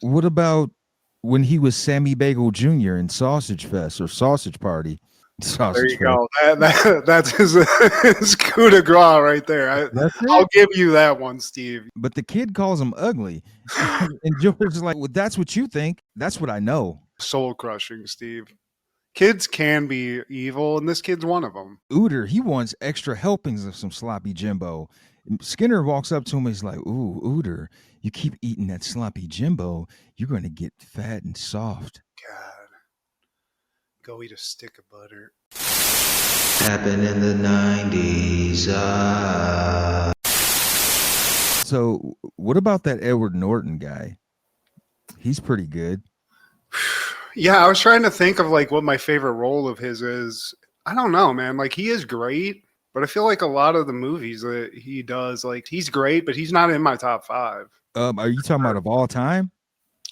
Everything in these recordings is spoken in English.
What about when he was Sammy Bagel Jr. in Sausage Fest or Sausage Party? There Sausage you Fest. go. That's his coup de grace right there. That's it. I'll give you that one, Steve. But the kid calls him ugly. And George is like, well, that's what you think. That's what I know. Soul crushing, Steve. Kids can be evil, and this kid's one of them. Ooter, he wants extra helpings of some sloppy Jimbo. Skinner walks up to him. He's like, ooh, Ooter, you keep eating that sloppy Jimbo, you're going to get fat and soft. God. Go eat a stick of butter. Happened in the 90s. So what about that Edward Norton guy? He's pretty good. Yeah, I was trying to think of like what my favorite role of his is. I don't know, man. Like he is great, but I feel like a lot of the movies that he does, like he's great, but he's not in my top 5. Are you talking about of all time?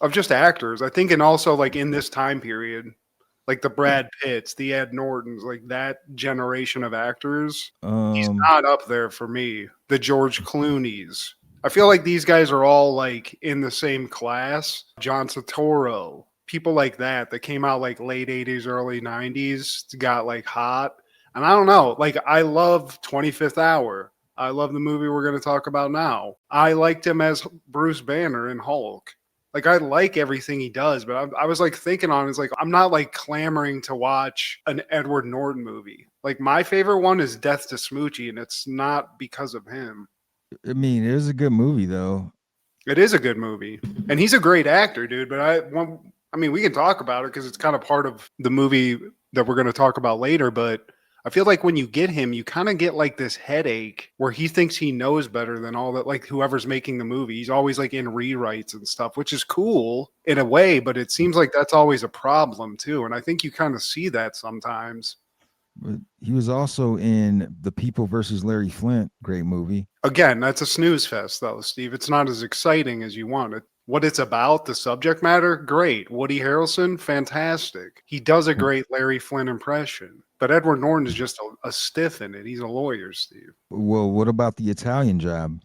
Of just actors, I think, and also like in this time period, like the Brad Pitts, the Ed Nortons, like that generation of actors. He's not up there for me. The George Clooney's. I feel like these guys are all like in the same class. John Turturro, people like that came out like late 80s, early 90s, got like hot. And I don't know, like I love 25th Hour. I love the movie we're going to talk about now. I liked him as Bruce Banner in Hulk. Like I like everything he does, but I was like thinking on it's like I'm not like clamoring to watch an Edward Norton movie. Like my favorite one is Death to Smoochie, and it's not because of him. I mean, it was a good movie though. It is a good movie, and he's a great actor, dude. But I mean, we can talk about it because it's kind of part of the movie that we're going to talk about later. But I feel like when you get him, you kind of get like this headache where he thinks he knows better than all that, like whoever's making the movie. He's always like in rewrites and stuff, which is cool in a way, but it seems like that's always a problem too. And I think you kind of see that sometimes. But he was also in The People versus Larry Flint, great movie. Again, that's a snooze fest though, Steve. It's not as exciting as you want it. What it's about, the subject matter, great. Woody Harrelson, fantastic. He does a great Larry Flint impression. But Edward Norton is just a stiff in it. He's a lawyer, Steve. Well, what about The Italian Job?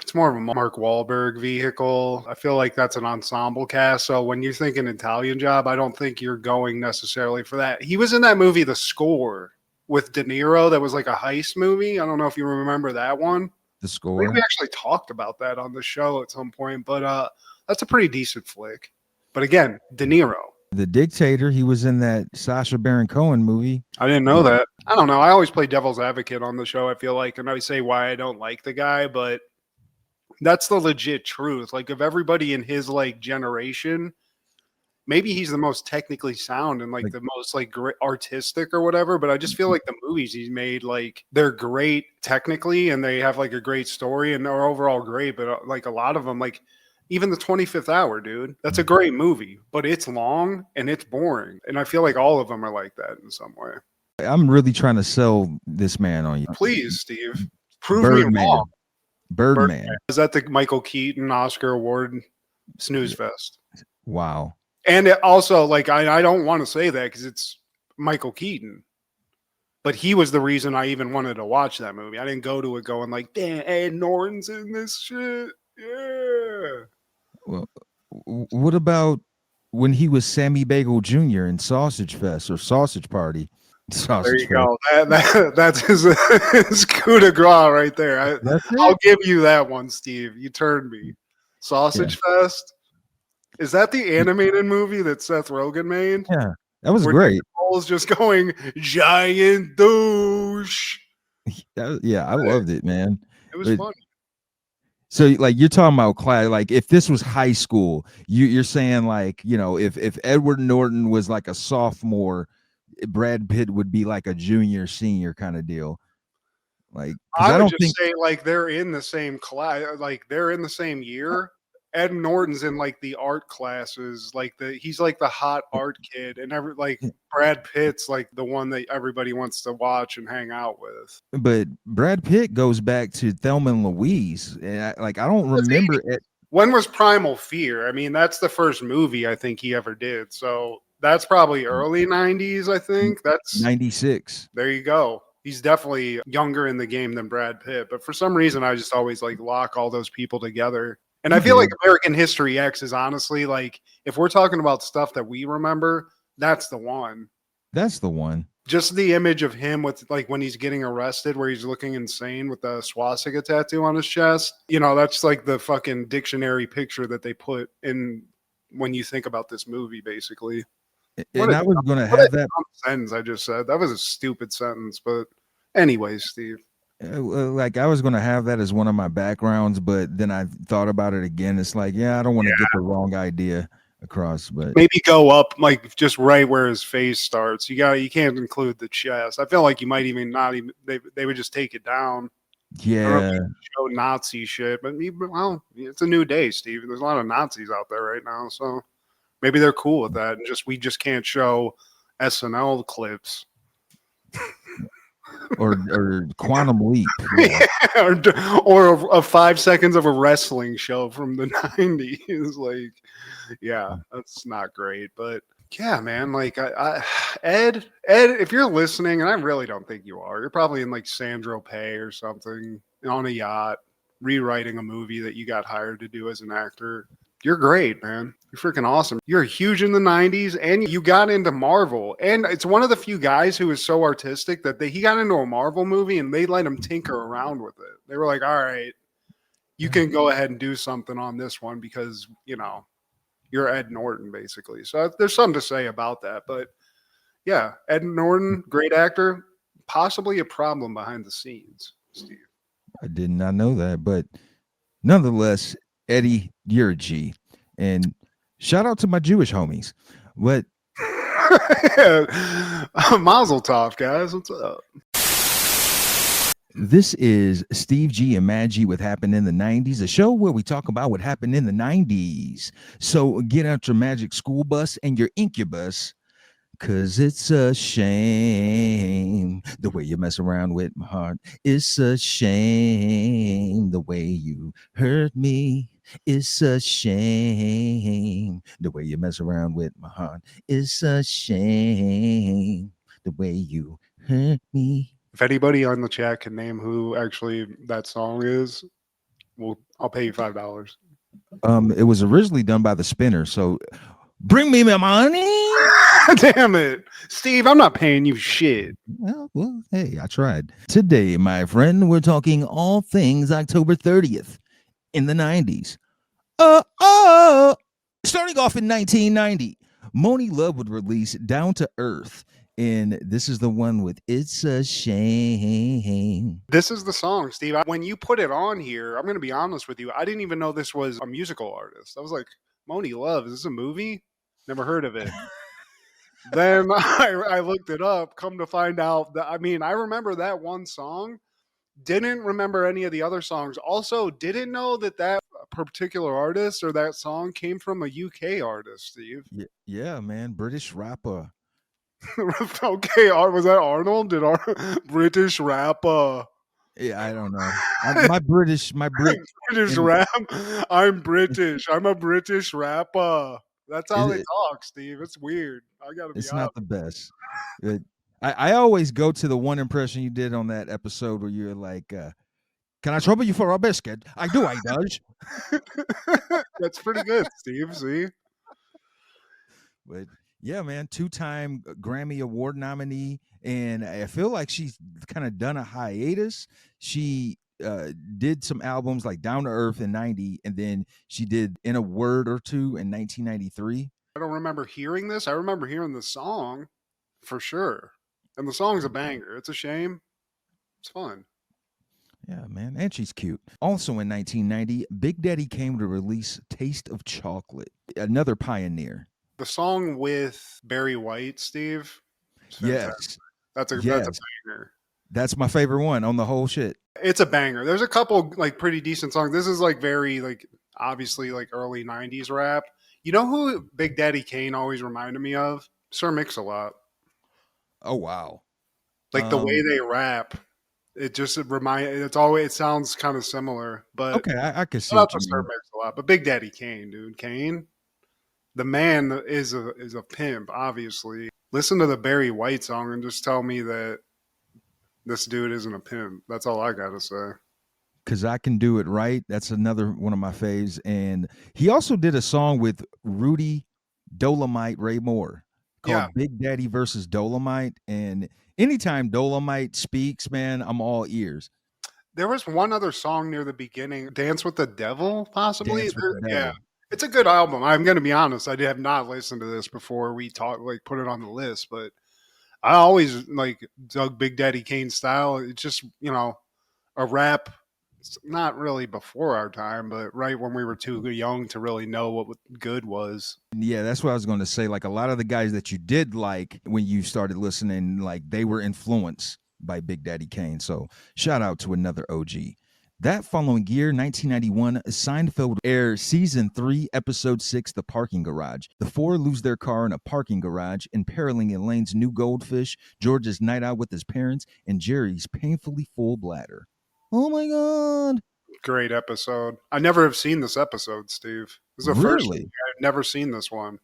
It's more of a Mark Wahlberg vehicle. I feel like that's an ensemble cast. So when you think an Italian Job, I don't think you're going necessarily for that. He was in that movie, The Score, with De Niro. That was like a heist movie. I don't know if you remember that one. The Score? I think we actually talked about that on the show at some point. But that's a pretty decent flick. But again, De Niro. The Dictator, he was in that Sacha Baron Cohen movie. I didn't know that. I don't know. I always play devil's advocate on the show, I feel like, and I say why I don't like the guy, but that's the legit truth. Like, of everybody in his, like, generation, maybe he's the most technically sound and, like the most, like, great artistic or whatever, but I just feel like the movies he's made, like, they're great technically, and they have, like, a great story, and they're overall great, but, like, a lot of them, like, even the 25th Hour, dude, that's a great movie, but it's long and it's boring. And I feel like all of them are like that in some way. I'm really trying to sell this man on you. Please, Steve, prove me wrong. Birdman. Is that the Michael Keaton Oscar Award snooze fest? Wow. And it also, like, I don't want to say that because it's Michael Keaton, but he was the reason I even wanted to watch that movie. I didn't go to it going like, damn, Ed Norton's in this shit. Yeah. Well, what about when he was Sammy Bagel Jr. in Sausage Fest or Sausage Party? There you go. That's his coup de grace right there. I'll give you that one, Steve. You turned me. Sausage Fest. Is that the animated movie that Seth Rogen made? Yeah, that was great. Paul's just going giant douche. Yeah, I loved it, man. It was funny. So, like, you're talking about class. Like, if this was high school, you're saying, like, you know, if Edward Norton was like a sophomore, Brad Pitt would be like a junior, senior kind of deal. Like, I would just say, like, they're in the same class, like they're in the same year. Ed Norton's in like the art classes, like he's like the hot art kid, and like Brad Pitt's like the one that everybody wants to watch and hang out with. But Brad Pitt goes back to Thelma and Louise, and I don't remember it. When was Primal Fear? I mean, that's the first movie I think he ever did, so that's probably early 90s. I think that's 96. There you go. He's definitely younger in the game than Brad Pitt, but for some reason I just always like lock all those people together. And I feel like American History X is honestly like, if we're talking about stuff that we remember, that's the one. That's the one. Just the image of him with like when he's getting arrested, where he's looking insane with the swastika tattoo on his chest. You know, that's like the fucking dictionary picture that they put in when you think about this movie, basically. And I was going to have that sentence I just said. That was a stupid sentence, but anyways, Steve. Like I was going to have that as one of my backgrounds, but then I thought about it again. It's like, yeah, I don't want to get the wrong idea across, but maybe go up like just right where his face starts. You can't include the chest. I feel like you might even not even they would just take it down. Yeah, show Nazi shit, but well, it's a new day, Steve. There's a lot of Nazis out there right now, so maybe they're cool with that. And we just can't show SNL clips. or Quantum Leap, or a 5 seconds of a wrestling show from the 90s. Like, yeah, that's not great, but yeah, man. Like, Ed, if you're listening, and I really don't think you are, you're probably in like Sandro Pay or something on a yacht, rewriting a movie that you got hired to do as an actor. You're great, man. You're freaking awesome. You're huge in the 90s, and you got into Marvel. And it's one of the few guys who is so artistic that he got into a Marvel movie, and they let him tinker around with it. They were like, all right, you can go ahead and do something on this one because, you know, you're Ed Norton, basically. So there's something to say about that. But, yeah, Ed Norton, great actor, possibly a problem behind the scenes, Steve. I did not know that, but nonetheless, Eddie, you're a G. And shout out to my Jewish homies. What? Mazel tov, guys. What's up? This is Steve G and Maggie with Happened in the 90s, a show where we talk about what happened in the 90s. So get out your magic school bus and your incubus, because it's a shame the way you mess around with my heart. It's a shame the way you hurt me. It's a shame the way you mess around with my heart. It's a shame the way you hurt me. If anybody on the chat can name who actually that song is, I'll pay you $5. It was originally done by the Spinner, so bring me my money. Damn it, Steve! I'm not paying you shit. Well, hey, I tried. Today, my friend, we're talking all things October 30th in the 90s. Starting off in 1990, Moni Love would release Down to Earth. And this is the one with It's a Shame. This is the song, Steve. When you put it on here, I'm going to be honest with you. I didn't even know this was a musical artist. I was like, Moni Love, is this a movie? Never heard of it. Then I looked it up, come to find out that, I mean, I remember that one song, didn't remember any of the other songs. Also, didn't know that particular artist or that song came from a UK artist, Steve. Yeah, man. British rapper. Okay, was that Arnold? Did our British rapper? Yeah, I don't know. My British rap. I'm British. I'm a British rapper. That's how they talk, Steve. It's weird. I gotta be. It's not the best. I always go to the one impression you did on that episode where you're like, "Can I trouble you for a biscuit?" I do. I does. That's pretty good, Steve. See. But yeah, man, 2-time Grammy Award nominee, and I feel like she's kind of done a hiatus. She did some albums like Down to Earth in 90, and then she did In a Word or Two in 1993. I don't remember hearing this. I remember hearing the song for sure. And the song's a banger. It's a shame. It's fun. Yeah, man. And she's cute. Also in 1990, Big Daddy Kane to release Taste of Chocolate, another pioneer. The song with Barry White, Steve. Yes. That's a banger. That's my favorite one on the whole shit. It's a banger. There's a couple like pretty decent songs. This is like very like obviously like early 90s rap. You know who Big Daddy Kane always reminded me of? Sir Mix-a-Lot. Oh wow. Like the way they rap. It just it sounds kind of similar. But okay, I can see what you mean. Sir Mix-a-Lot. But Big Daddy Kane, dude. Kane. The man is a pimp, obviously. Listen to the Barry White song and just tell me that this dude isn't a pimp. That's all I gotta say. Cause I Can Do It Right. That's another one of my faves. And he also did a song with Rudy Dolomite Ray Moore Yeah. called Big Daddy versus Dolomite. And anytime Dolomite speaks, man, I'm all ears. There was one other song near the beginning, Dance with the Devil, possibly. Dance with the Yeah. Devil. It's a good album. I'm going to be honest. I have not listened to this before we put it on the list, but I always like dug Big Daddy Kane's style. It's just, a rap. It's not really before our time, but right when we were too young to really know what good was. Yeah, that's what I was going to say. Like a lot of the guys that you did like when you started listening, like they were influenced by Big Daddy Kane. So shout out to another OG. That following year, 1991, Seinfeld aired season 3, episode 6, The Parking Garage. The four lose their car in a parking garage, imperiling Elaine's new goldfish, George's night out with his parents, and Jerry's painfully full bladder. Oh my God. Great episode. I never have seen this episode, Steve. This is the first time. I've never seen this one.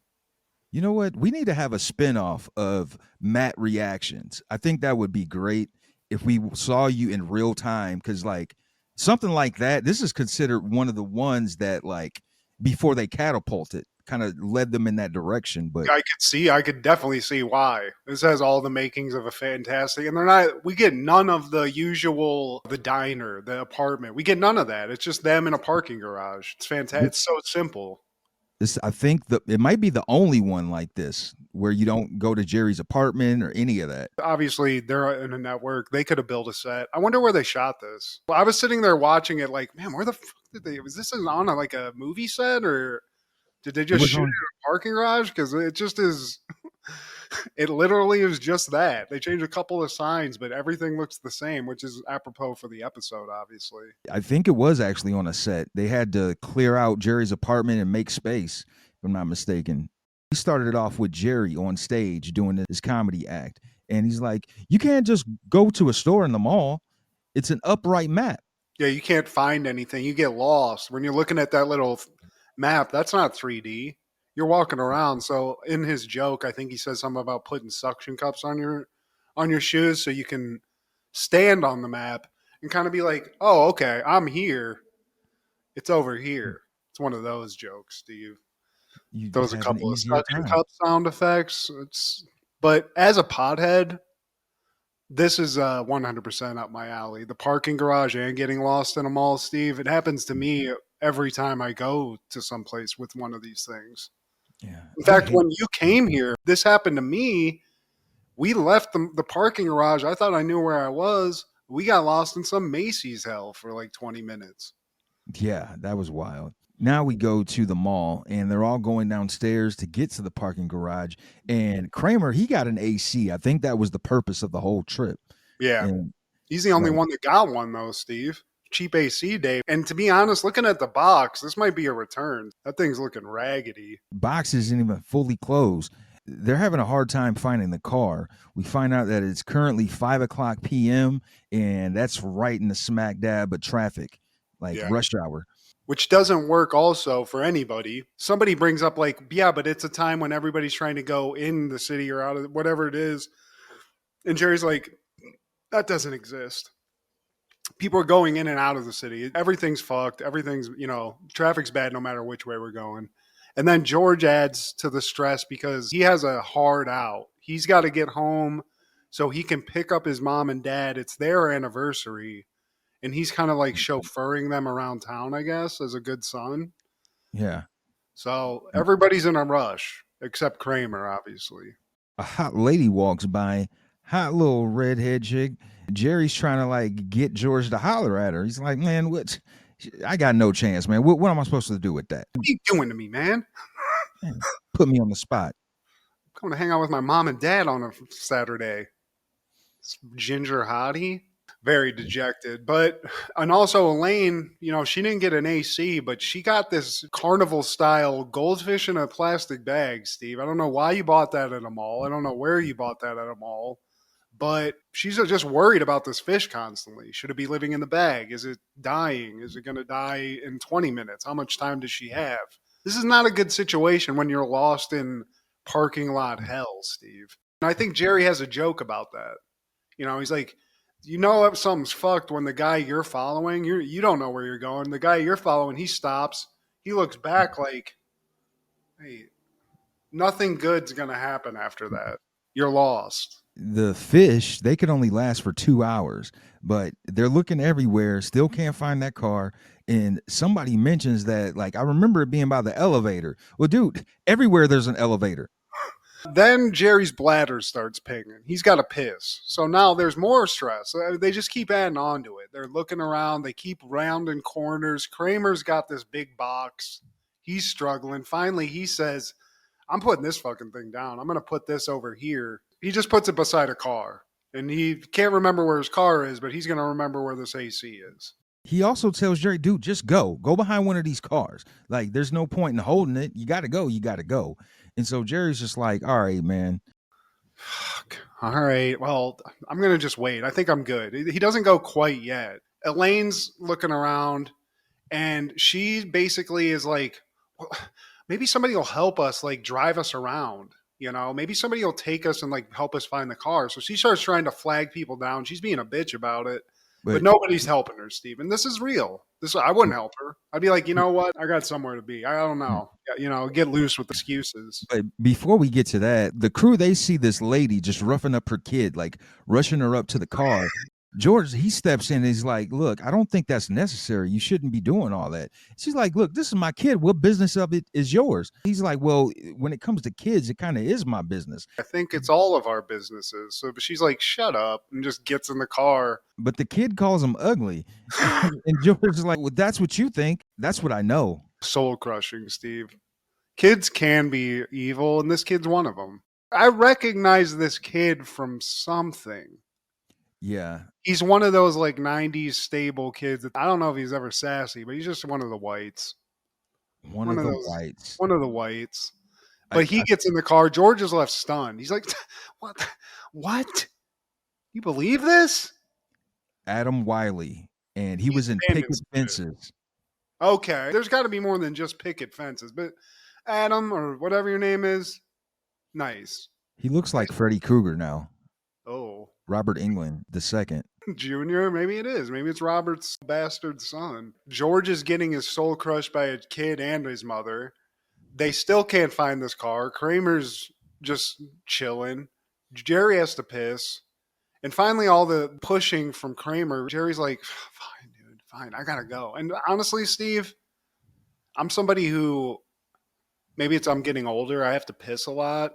You know what? We need to have a spinoff of Matt reactions. I think that would be great if we saw you in real time. Cause like something like that, this is considered one of the ones that like before they catapulted kind of led them in that direction. But I could definitely see why. This has all the makings of a fantastic, and we get none of the usual, the diner, the apartment. We get none of that. It's just them in a parking garage. It's fantastic. It's so simple. I think it might be the only one like this where you don't go to Jerry's apartment or any of that. Obviously, they're in a network. They could have built a set. I wonder where they shot this. Well, I was sitting there watching it like, man, where the fuck was this on a movie set, or did they just shoot it in a parking garage? Because it just is. It literally is just that. They changed a couple of signs, but everything looks the same, which is apropos for the episode, obviously. I think it was actually on a set. They had to clear out Jerry's apartment and make space, if I'm not mistaken. He started it off with Jerry on stage doing his comedy act. And he's like, you can't just go to a store in the mall. It's an upright map. Yeah, you can't find anything. You get lost. When you're looking at that little map, that's not 3D. You're walking around. So in his joke, I think he says something about putting suction cups on your shoes so you can stand on the map and kind of be like, oh, okay, I'm here. It's over here. It's one of those jokes, Steve. Those a couple of suction cup sound effects. But as a pothead, this is 100% up my alley. The parking garage and getting lost in a mall, Steve. It happens to me every time I go to someplace with one of these things. Yeah. In fact, when you came here, this happened to me. We left the parking garage. I thought I knew where I was. We got lost in some Macy's hell for like 20 minutes. Yeah, that was wild. Now we go to the mall, and they're all going downstairs to get to the parking garage. And Kramer, he got an AC. I think that was the purpose of the whole trip. Yeah. And he's the only one that got one, though, Steve. Cheap AC, Dave. And to be honest, looking at the box, this might be a return. That thing's looking raggedy. Box isn't even fully closed. They're having a hard time finding the car. We find out that it's currently 5:00 p.m. and that's right in the smack dab of traffic, rush hour. Which doesn't work also for anybody. Somebody brings up but it's a time when everybody's trying to go in the city or out of whatever it is. And Jerry's like, that doesn't exist. People are going in and out of the city. Everything's fucked. Everything's, traffic's bad no matter which way we're going. And then George adds to the stress because he has a hard out. He's got to get home so he can pick up his mom and dad. It's their anniversary. And he's kind of like chauffeuring them around town, I guess, as a good son. Yeah. So everybody's in a rush, except Kramer, obviously. A hot lady walks by, hot little redhead chick. Jerry's trying to get George to holler at her. He's like, man, what? I got no chance, man. What am I supposed to do with that? What are you doing to me, man? Put me on the spot. I'm coming to hang out with my mom and dad on a Saturday. It's ginger hottie. Very dejected. And also Elaine, she didn't get an AC, but she got this carnival style goldfish in a plastic bag, Steve. I don't know why you bought that at a mall. I don't know where you bought that at a mall. But she's just worried about this fish constantly. Should it be living in the bag? Is it dying? Is it going to die in 20 minutes? How much time does she have? This is not a good situation when you're lost in parking lot hell, Steve. And I think Jerry has a joke about that. He's like, You know if something's fucked when the guy you're following, you don't know where you're going. The guy you're following, he stops. He looks back like, hey, nothing good's going to happen after that. You're lost. The fish, they could only last for 2 hours, but they're looking everywhere, still can't find that car. And somebody mentions that, like, I remember it being by the elevator. Well, dude, everywhere there's an elevator. Then Jerry's bladder starts pinging. He's got to piss. So now there's more stress. They just keep adding on to it. They're looking around. They keep rounding corners. Kramer's got this big box. He's struggling. Finally, he says, I'm putting this fucking thing down. I'm going to put this over here. He just puts it beside a car. And he can't remember where his car is, but he's going to remember where this AC is. He also tells Jerry, dude, just go. Go behind one of these cars. Like, there's no point in holding it. You got to go. You got to go. And so Jerry's just like, all right, man. Fuck. All right. Well, I'm going to just wait. I think I'm good. He doesn't go quite yet. Elaine's looking around, and she basically is like, well, maybe somebody will help us, like, drive us around. You know, maybe somebody will take us and, like, help us find the car. So she starts trying to flag people down. She's being a bitch about it. But nobody's helping her, Steven. This is real. I wouldn't help her. I'd be like, you know what? I got somewhere to be. I don't know. You know, get loose with excuses. But before we get to that, the crew, they see this lady just roughing up her kid, like rushing her up to the car. George, he steps in and he's like, look, I don't think that's necessary. You shouldn't be doing all that. She's like, look, this is my kid. What business of it is yours? He's like, well, when it comes to kids, it kind of is my business. I think it's all of our businesses. So she's like, shut up, and just gets in the car. But the kid calls him ugly. And George is like, well, that's what you think. That's what I know. Soul crushing, Steve. Kids can be evil, and this kid's one of them. I recognize this kid from something. Yeah. He's one of those like 90s stable kids. I don't know if he's ever sassy, but he's just one of the whites. One of the whites. One of the whites. But he gets in the car. George is left stunned. He's like, what? What? You believe this? Adam Wiley. And he was in Picket Fences. Okay. There's got to be more than just Picket Fences. But Adam, or whatever your name is, nice. He looks like Freddy Krueger now. Oh. Robert Englund II. Junior, maybe it is. Maybe it's Robert's bastard son. George is getting his soul crushed by a kid and his mother. They still can't find this car. Kramer's just chilling. Jerry has to piss. And finally, all the pushing from Kramer, Jerry's like, fine, dude, fine, I gotta go. And honestly, Steve, I'm somebody who, maybe I'm getting older, I have to piss a lot.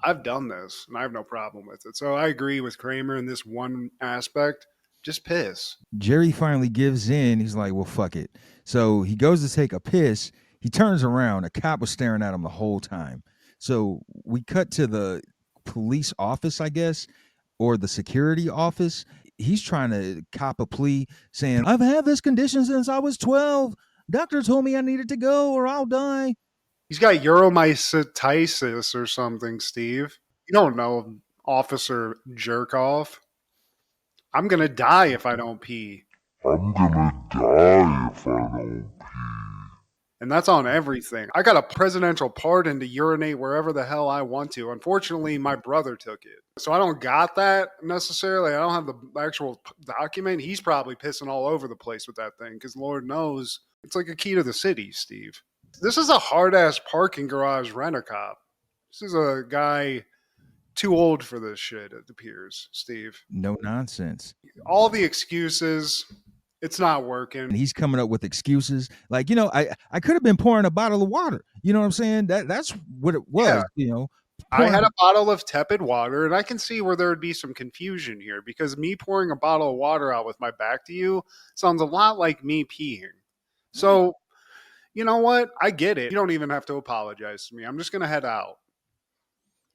I've done this, and I have no problem with it. So I agree with Kramer in this one aspect. Just piss. Jerry finally gives in. He's like, well, fuck it. So he goes to take a piss. He turns around. A cop was staring at him the whole time. So we cut to the police office, I guess, or the security office. He's trying to cop a plea saying, I've had this condition since I was 12. Doctor told me I needed to go or I'll die. He's got uromycetitis or something, Steve. You don't know, Officer Jerkoff. I'm going to die if I don't pee. I'm gonna die if I don't pee. And that's on everything. I got a presidential pardon to urinate wherever the hell I want to. Unfortunately, my brother took it. So I don't got that necessarily. I don't have the actual document. He's probably pissing all over the place with that thing because Lord knows it's like a key to the city, Steve. This is a hard-ass parking garage rent-a-cop. This is a guy too old for this shit, it appears, Steve. No nonsense. All the excuses, it's not working. And he's coming up with excuses. Like, you know, I could have been pouring a bottle of water. You know what I'm saying? That's what it was, yeah. You know. I had a bottle of tepid water, and I can see where there would be some confusion here because me pouring a bottle of water out with my back to you sounds a lot like me peeing. So... you know what? I get it. You don't even have to apologize to me. I'm just going to head out.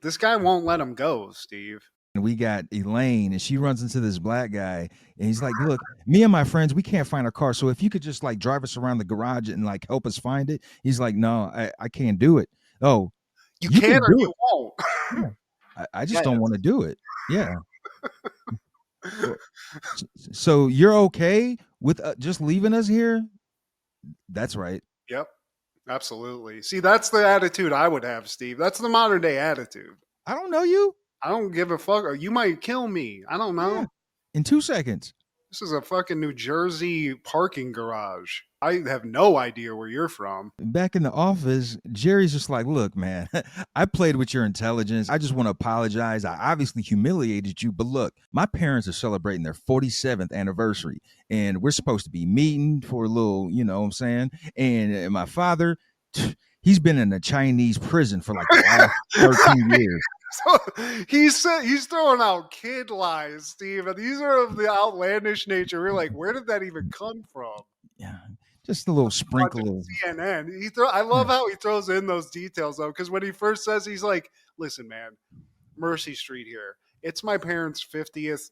This guy won't let him go, Steve. And we got Elaine, and she runs into this black guy, and he's like, look, me and my friends, we can't find our car. So if you could just like drive us around the garage and like help us find it. He's like, no, I can't do it. Oh, you can or you won't. Yeah. I just don't want to do it. Yeah. So you're okay with just leaving us here? That's right. Yep, absolutely. See, that's the attitude I would have, Steve. That's the modern day attitude. I don't know you. I don't give a fuck. You might kill me. I don't know. in 2 seconds. This is a fucking New Jersey parking garage. I have no idea where you're from. Back in the office, Jerry's just like, look, man, I played with your intelligence. I just want to apologize. I obviously humiliated you, but look, my parents are celebrating their 47th anniversary, and we're supposed to be meeting for a little, you know what I'm saying? And my father, he's been in a Chinese prison for like the last 13 years. So he's throwing out kid lies, Steve, and these are of the outlandish nature. We're like, where did that even come from? Yeah, just a little sprinkle of CNN. I love how he throws in those details though, because when he first says, he's like, "Listen, man, Mercy Street here. It's my parents' 50th.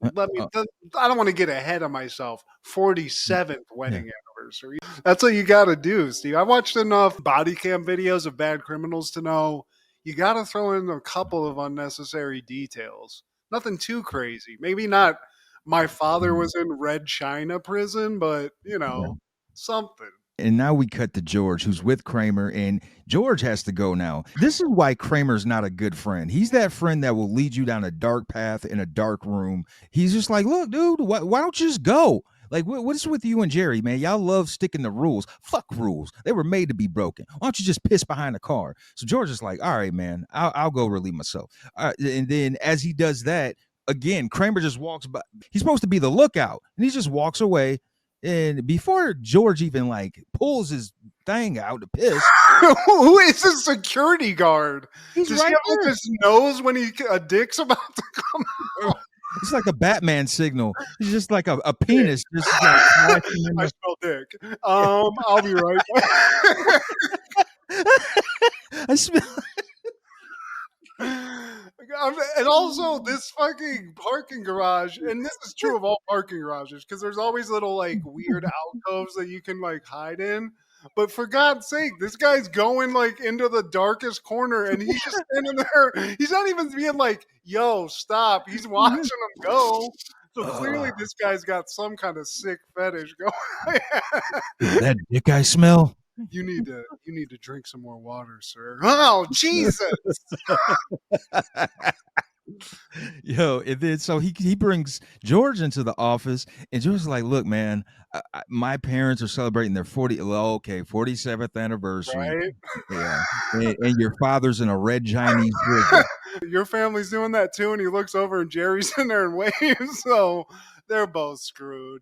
I don't want to get ahead of myself. 47th wedding anniversary. That's what you got to do, Steve. I watched enough body cam videos of bad criminals to know you got to throw in a couple of unnecessary details. Nothing too crazy. Maybe not my father was in Red China prison, but, you know, something. And now we cut to George, who's with Kramer, and George has to go now. This is why Kramer's not a good friend. He's that friend that will lead you down a dark path in a dark room. He's just like, look, dude, why don't you just go? Like, what is with you and Jerry, man? Y'all love sticking to rules. Fuck rules. They were made to be broken. Why don't you just piss behind the car? So George is like, all right, man, I'll go relieve myself. And then as he does that, again, Kramer just walks by. He's supposed to be the lookout, and he just walks away. And before George even like pulls his thing out to piss, who is a security guard? He's Does right he have like there. his nose when a dick's about to come out? It's like a Batman signal. It's just like a penis. Just like flashing in I the- smell dick. I'll be right back. I smell. And also this fucking parking garage, and this is true of all parking garages, because there's always little like weird alcoves that you can like hide in. But for God's sake, this guy's going like into the darkest corner, and he's just standing there. He's not even being like, "Yo, stop!" He's watching him go. So clearly, this guy's got some kind of sick fetish going. That dick I smell. You need to drink some more water, sir. Oh, Jesus! Yo, and then so he brings George into the office, and George's like, "Look, man, my parents are celebrating their 47th anniversary, Right? yeah, and your father's in a red Chinese prison." Your family's doing that too, and he looks over, and Jerry's in there and waves. So they're both screwed.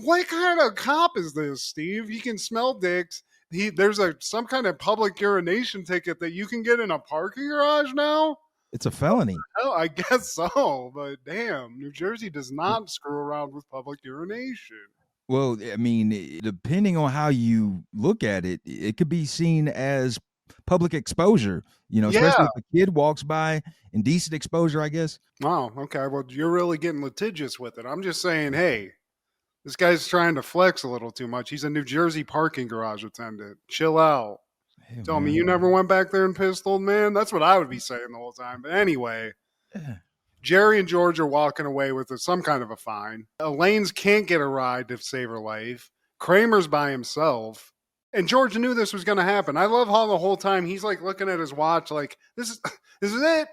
What kind of cop is this, Steve? He can smell dicks. There's some kind of public urination ticket that you can get in a parking garage now. It's a felony. Oh, I guess so, but damn, New Jersey does not screw around with public urination. Well, I mean, depending on how you look at it, it could be seen as public exposure, you know, especially if a kid walks by. Indecent exposure, I guess. Wow, okay, well, you're really getting litigious with it. I'm just saying, hey, this guy's trying to flex a little too much. He's a New Jersey parking garage attendant. Chill out. Hey, Tell man. me you never went back there and pissed, old man? That's what I would be saying the whole time. But anyway, Jerry and George are walking away with some kind of a fine. Elaine's can't get a ride to save her life. Kramer's by himself. And George knew this was going to happen. I love how the whole time he's like looking at his watch like, this is it.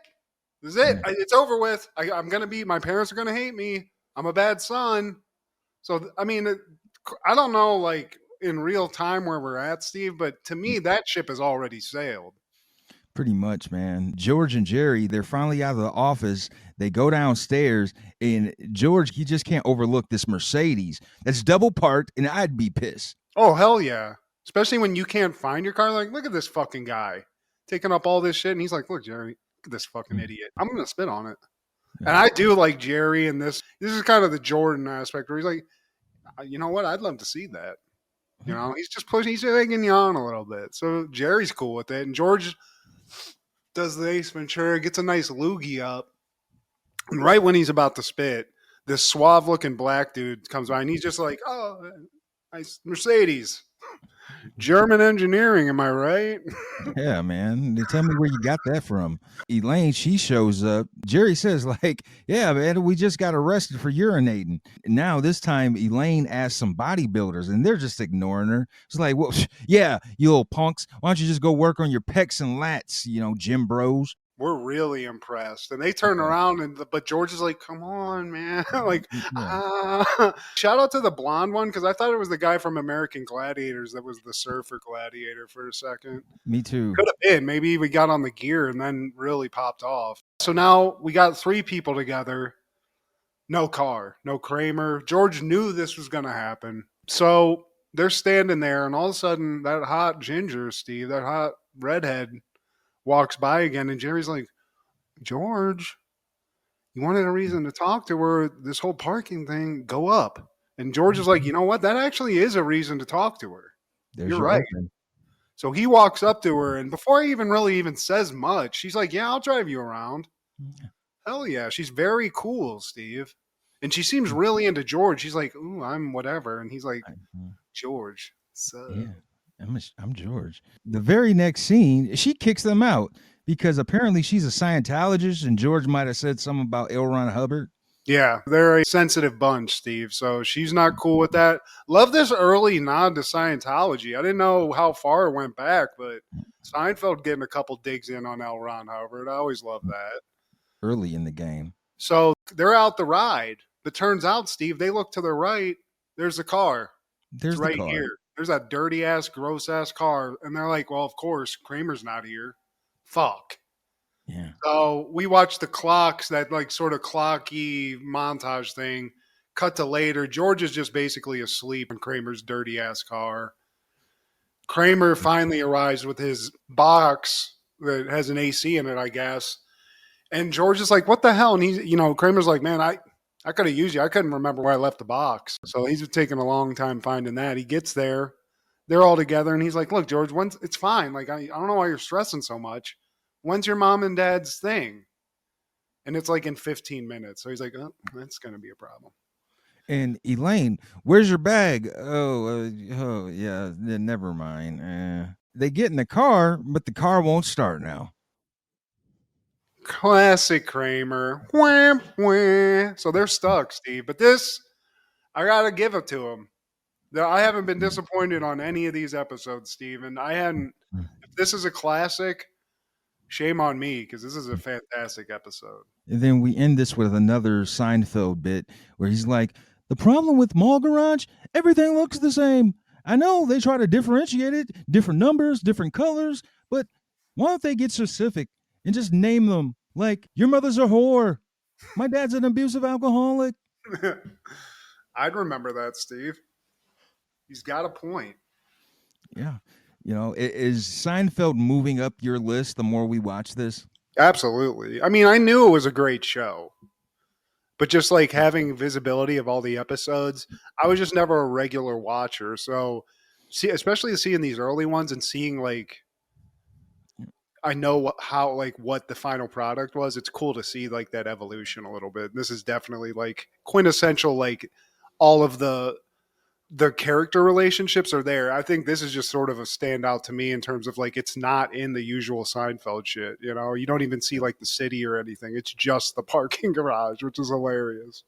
This is it. It's over with. My parents are going to hate me. I'm a bad son. So, I mean, I don't know, like, in real time where we're at, Steve, but to me, that ship has already sailed. Pretty much, man. George and Jerry, they're finally out of the office. They go downstairs, and George, he just can't overlook this Mercedes that's double parked, and I'd be pissed. Oh, hell yeah. Especially when you can't find your car. Like, look at this fucking guy taking up all this shit. And he's like, look, Jerry, look at this fucking idiot. I'm going to spit on it. And I do like Jerry in this. This is kind of the Jordan aspect where he's like, you know what? I'd love to see that. You know, he's just pushing, he's egging you on a little bit. So Jerry's cool with it. And George does the Ace Ventura, gets a nice loogie up. And right when he's about to spit, this suave looking black dude comes by and he's just like, oh, nice Mercedes. German engineering, am I right? Yeah, man. Tell me where you got that from. Elaine, she shows up. Jerry says, like, yeah, man, we just got arrested for urinating. Now, this time, Elaine asks some bodybuilders, and they're just ignoring her. It's like, well, yeah, you little punks. Why don't you just go work on your pecs and lats, you know, gym bros? we're really impressed. And they turn around, but George is like, come on, man. Like, shout out to the blonde one, because I thought it was the guy from American Gladiators that was the surfer gladiator for a second. Me too. Could have been. Maybe we got on the gear and then really popped off. So now we got 3 people together. No car, no Kramer. George knew this was going to happen. So they're standing there, and all of a sudden, that hot ginger, Steve, that hot redhead, walks by again, and Jerry's like, George, you wanted a reason to talk to her, this whole parking thing, go up. And George is like, you know what? That actually is a reason to talk to her. You're right. Open. So he walks up to her, and before he even says much, she's like, yeah, I'll drive you around. Hell yeah. She's very cool, Steve. And she seems really into George. She's like, ooh, I'm whatever. And he's like, George. So. Yeah, I'm George. The very next scene, she kicks them out because apparently she's a Scientologist, and George might have said something about L. Ron Hubbard. Yeah, they're a sensitive bunch, Steve. So she's not cool with that. Love this early nod to Scientology. I didn't know how far it went back, but Seinfeld getting a couple digs in on L. Ron Hubbard. I always love that. Early in the game. So they're out the ride. But turns out, Steve, they look to the right. There's a car. There's it's right the car. Here. There's that dirty-ass, gross-ass car. And they're like, well, of course, Kramer's not here. Fuck. Yeah. So we watch the clocks, that like sort of clocky montage thing. Cut to later. George is just basically asleep in Kramer's dirty-ass car. Kramer finally arrives with his box that has an AC in it, I guess. And George is like, what the hell? And he's, Kramer's like, man, I could have used you. I couldn't remember where I left the box. So he's taking a long time finding that. He gets there. They're all together. And he's like, look, George, it's fine. Like, I don't know why you're stressing so much. When's your mom and dad's thing? And it's like in 15 minutes. So he's like, oh, that's going to be a problem. And Elaine, where's your bag? Oh, yeah, never mind. They get in the car, but the car won't start now. Classic Kramer. Wham, wham. So they're stuck, Steve. But this, I got to give it to them. I haven't been disappointed on any of these episodes, Steve. And I hadn't. If this is a classic, shame on me, because this is a fantastic episode. And then we end this with another Seinfeld bit where he's like, the problem with Mall Garage, everything looks the same. I know they try to differentiate it, different numbers, different colors, but why don't they get specific and just name them? Like, your mother's a whore. My dad's an abusive alcoholic. I'd remember that, Steve. He's got a point. Yeah. Is Seinfeld moving up your list the more we watch this? Absolutely. I mean, I knew it was a great show. But just like having visibility of all the episodes, I was just never a regular watcher. So, especially seeing these early ones and seeing like, I know what the final product was. It's cool to see like that evolution a little bit. This is definitely like quintessential, like all of the character relationships are there. I think this is just sort of a standout to me in terms of like, it's not in the usual Seinfeld shit. You don't even see like the city or anything. It's just the parking garage, which is hilarious.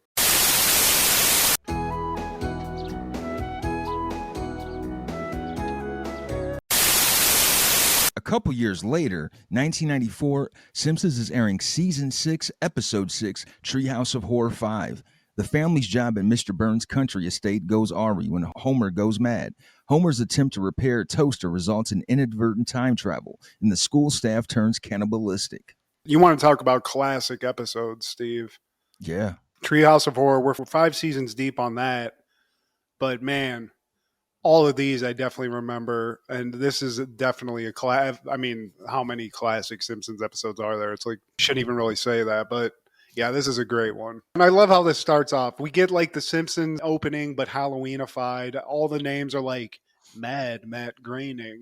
A couple years later, 1994, Simpsons is airing Season 6, Episode 6, Treehouse of Horror V. The family's job at Mr. Burns' country estate goes awry when Homer goes mad. Homer's attempt to repair a toaster results in inadvertent time travel, and the school staff turns cannibalistic. You want to talk about classic episodes, Steve? Yeah. Treehouse of Horror, we're 5 seasons deep on that. But man, all of these I definitely remember, and this is definitely a class. I mean, how many classic Simpsons episodes are there? It's like, shouldn't even really say that, but yeah, this is a great one. And I love how this starts off. We get like the Simpsons opening, but Halloweenified. All the names are like Matt Groening.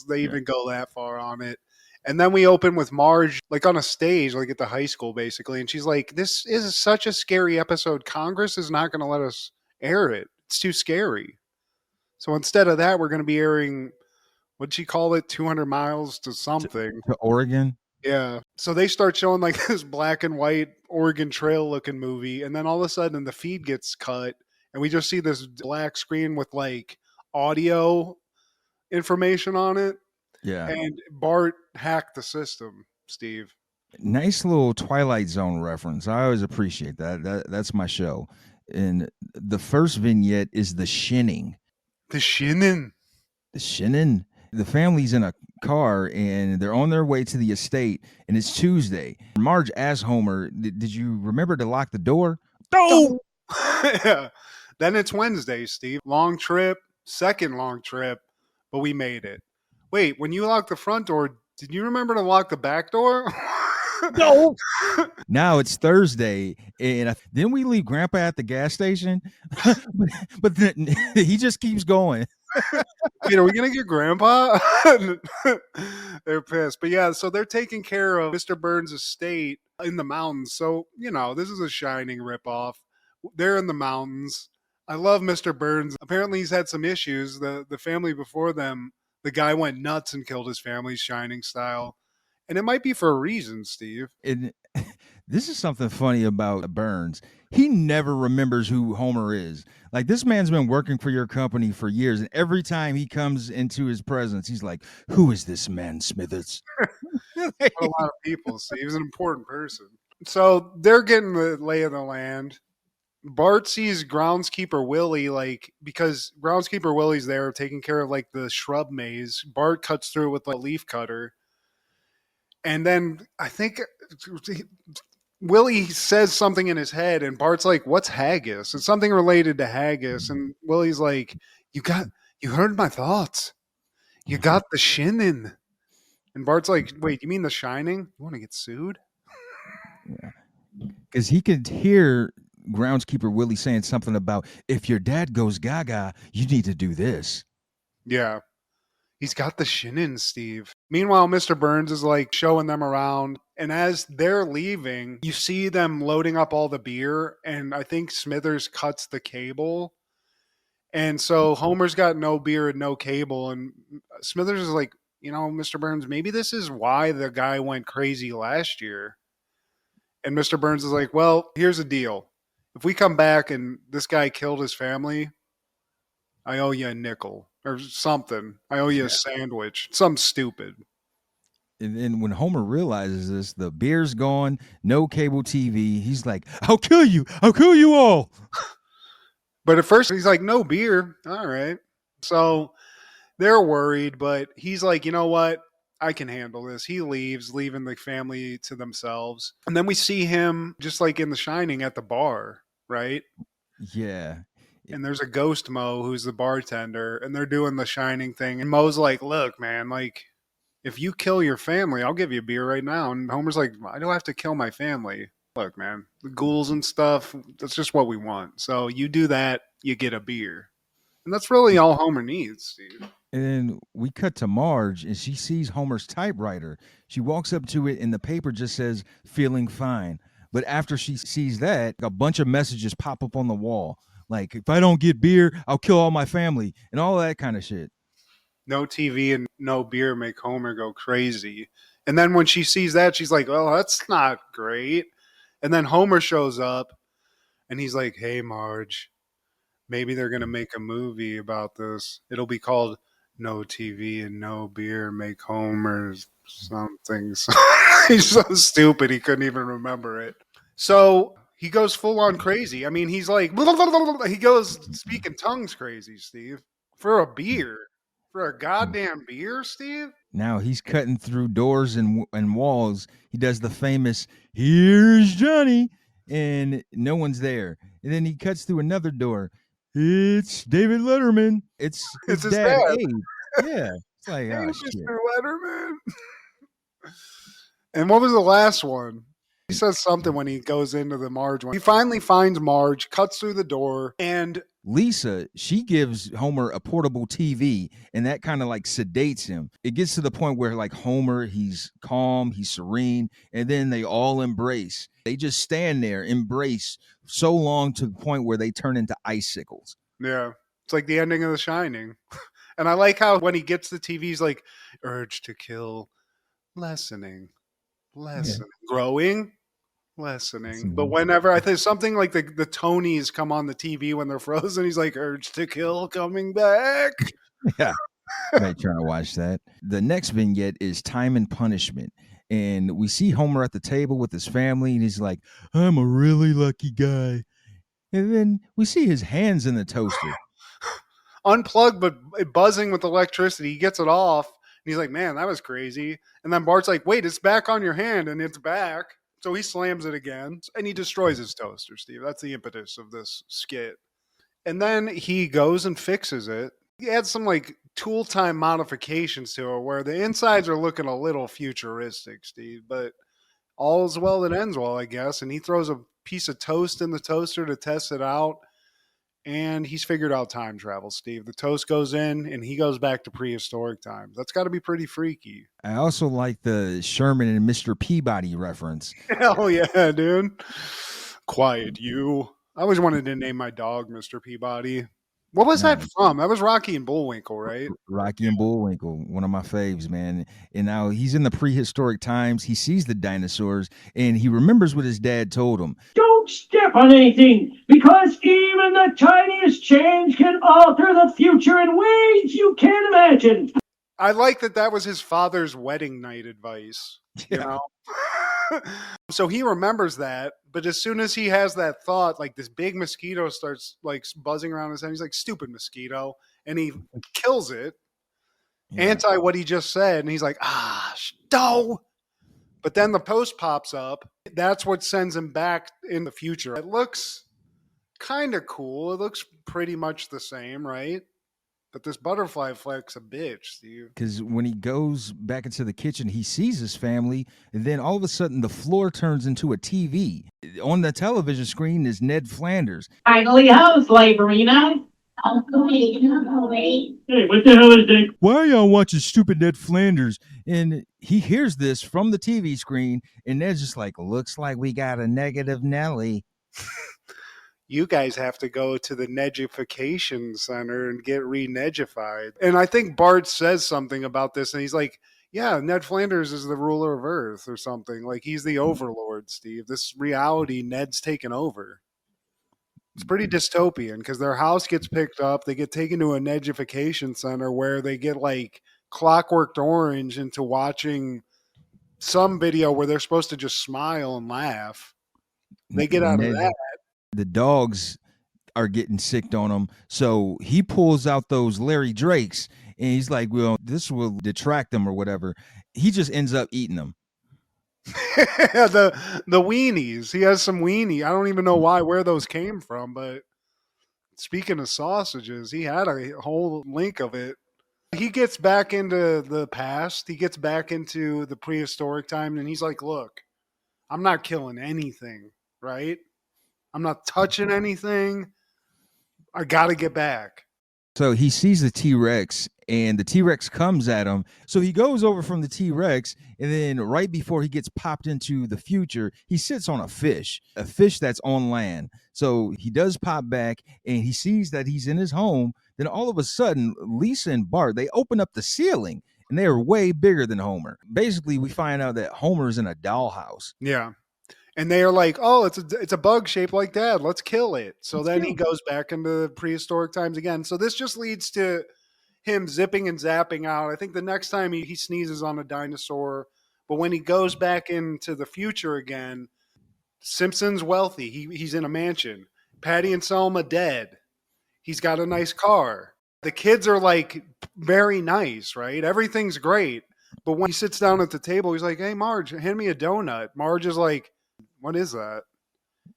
They even go that far on it. And then we open with Marge like on a stage, like at the high school, basically. And she's like, this is such a scary episode. Congress is not going to let us air it. It's too scary. So instead of that, we're going to be airing, what'd she call it? 200 miles to something. To Oregon? Yeah. So they start showing like this black and white Oregon Trail looking movie. And then all of a sudden the feed gets cut and we just see this black screen with like audio information on it. Yeah. And Bart hacked the system, Steve. Nice little Twilight Zone reference. I always appreciate that. That's my show. And the first vignette is the shinning. The shinning. The shinning. The family's in a car and they're on their way to the estate, and it's Tuesday. Marge asks Homer, "Did you remember to lock the door?" No. Yeah. Then it's Wednesday, Steve. Long trip, second long trip, but we made it. Wait, when you locked the front door, did you remember to lock the back door? No. Now it's Thursday, and then we leave Grandpa at the gas station, but then he just keeps going. Wait, are we gonna get Grandpa? They're pissed, but yeah, so they're taking care of Mr. Burns' estate in the mountains. So this is a Shining ripoff. They're in the mountains. I love Mr. Burns. Apparently, he's had some issues. The family before them, the guy went nuts and killed his family, Shining style. And it might be for a reason, Steve. And this is something funny about Burns. He never remembers who Homer is. Like, this man's been working for your company for years, and every time he comes into his presence, he's like, "Who is this man, Smithers?" A lot of people, Steve. He's an important person. So they're getting the lay of the land. Bart sees groundskeeper Willie, because groundskeeper Willie's there taking care of the shrub maze. Bart cuts through with a leaf cutter. And then I think Willie says something in his head, and Bart's like, "What's haggis?" It's something related to haggis. And Willie's like, you heard my thoughts. You got the shinning. And Bart's like, "Wait, you mean The Shining? You want to get sued?" Yeah. Because he could hear groundskeeper Willie saying something about, "If your dad goes gaga, you need to do this." Yeah. He's got the shinnin, Steve. Meanwhile, Mr. Burns is showing them around. And as they're leaving, you see them loading up all the beer. And I think Smithers cuts the cable. And so Homer's got no beer and no cable. And Smithers is like, Mr. Burns, maybe this is why the guy went crazy last year. And Mr. Burns is like, well, here's the deal. If we come back and this guy killed his family, I owe you a nickel or something. I owe you a sandwich. Something stupid. And then when Homer realizes this, the beer's gone, no cable TV. He's like, "I'll kill you. I'll kill you all." But at first he's like, "No beer." All right. So they're worried, but he's like, "You know what? I can handle this." He leaves, leaving the family to themselves. And then we see him just like in The Shining at the bar, right? Yeah. And there's a ghost Mo who's the bartender, and they're doing the Shining thing. And Mo's like, "Look, man, if you kill your family, I'll give you a beer right now." And Homer's like, "Why do I have to kill my family? Look, man, the ghouls and stuff, that's just what we want. So you do that, you get a beer." And that's really all Homer needs, Steve. And we cut to Marge, and she sees Homer's typewriter. She walks up to it, and the paper just says, "Feeling fine." But after she sees that, a bunch of messages pop up on the wall. Like, "If I don't get beer, I'll kill all my family," and all that kind of shit. No TV and no beer make Homer go crazy. And then when she sees that, she's like, "Well, that's not great." And then Homer shows up, and he's like, "Hey, Marge, maybe they're going to make a movie about this. It'll be called No TV and No Beer Make Homer something." He's so stupid, he couldn't even remember it. So he goes full on crazy. I mean, he's like, he goes speaking tongues crazy, Steve, for a beer. For a goddamn beer, Steve? Now he's cutting through doors and walls. He does the famous, "Here's Johnny," and no one's there. And then he cuts through another door. "It's David Letterman." It's his dad. Abe. Yeah. It's like, "Hey, oh, shit. Mr. Letterman." And what was the last one? He says something when he goes into the Marge one. He finally finds Marge, cuts through the door, and Lisa, she gives Homer a portable TV, and that kind of sedates him. It gets to the point where Homer, he's calm, he's serene, and then they all embrace. They just stand there, embrace so long to the point where they turn into icicles. Yeah, it's like the ending of The Shining. And I like how when he gets the TV, he's like, "Urge to kill, lessening, growing, lessening." But whenever I think something like the Tonys come on the TV when they're frozen, he's like, "Urge to kill coming back." Yeah. Right, trying to watch that. The next vignette is Time and Punishment. And we see Homer at the table with his family, and he's like, I'm a really lucky guy. And then we see his hands in the toaster. Unplugged, but buzzing with electricity. He gets it off, and he's like, man, that was crazy. And then Bart's like, wait, it's back on your hand, and it's back. So he slams it again, and he destroys his toaster, Steve. That's the impetus of this skit. And then he goes and fixes it. He adds some like tool time modifications to it where the insides are looking a little futuristic, Steve, but all's well that ends well, I guess. And he throws a piece of toast in the toaster to test it out. And he's figured out time travel, Steve. The toast goes in and he goes back to prehistoric times. That's got to be pretty freaky. I also like the Sherman and Mr. Peabody reference. Hell yeah, dude. Quiet, you. I always wanted to name my dog Mr. Peabody. What was that from? That was Rocky and Bullwinkle, right? Rocky and Bullwinkle, one of my faves, man. And now he's in the prehistoric times. He sees the dinosaurs, and he remembers what his dad told him. Don't step on anything, because even the tiniest change can alter the future in ways you can't imagine. I like that was his father's wedding night advice. You know? So he remembers that, but as soon as he has that thought, like this big mosquito starts like buzzing around his head. He's like, stupid mosquito. And he kills it. Yeah. Anti what he just said. And he's like, no. But then the post pops up. That's what sends him back in the future. It looks kind of cool. It looks pretty much the same, right? But this butterfly effect's a bitch, Steve. Because when he goes back into the kitchen, he sees his family, and then all of a sudden the floor turns into a TV. On the television screen is Ned Flanders. Finally home slavery, now. Hey, what the hell is that? Why are y'all watching stupid Ned Flanders? And he hears this from the TV screen, and Ned's just like, looks like we got a negative Nelly. You guys have to go to the Negification Center and get re-negified. And I think Bart says something about this, and he's like, yeah, Ned Flanders is the ruler of Earth or something. Like, he's the overlord, Steve. This reality, Ned's taken over. It's pretty dystopian because their house gets picked up. They get taken to a Negification Center where they get, like, clockworked orange into watching some video where they're supposed to just smile and laugh. They get out of that. The dogs are getting sick on him. So he pulls out those Larry Drakes and he's like, well, this will detract them or whatever. He just ends up eating them. the weenies. He has some weenie. I don't even know where those came from, but speaking of sausages, he had a whole link of it. He gets back into the past. He gets back into the prehistoric time and he's like, look, I'm not killing anything, right? I'm not touching anything. I got to get back. So he sees the T-Rex and the T-Rex comes at him. So he goes over from the T-Rex and then right before he gets popped into the future, he sits on a fish that's on land. So he does pop back and he sees that he's in his home. Then all of a sudden, Lisa and Bart, they open up the ceiling and they are way bigger than Homer. Basically, we find out that Homer's in a dollhouse. Yeah. And they are like, oh, it's a bug shaped like Dad. Let's kill it. So then he goes back into prehistoric times again. So this just leads to him zipping and zapping out. I think the next time he sneezes on a dinosaur. But when he goes back into the future again, Simpson's wealthy. He's in a mansion. Patty and Selma dead. He's got a nice car. The kids are like very nice, right? Everything's great. But when he sits down at the table, he's like, hey, Marge, hand me a donut. Marge is like, what is that?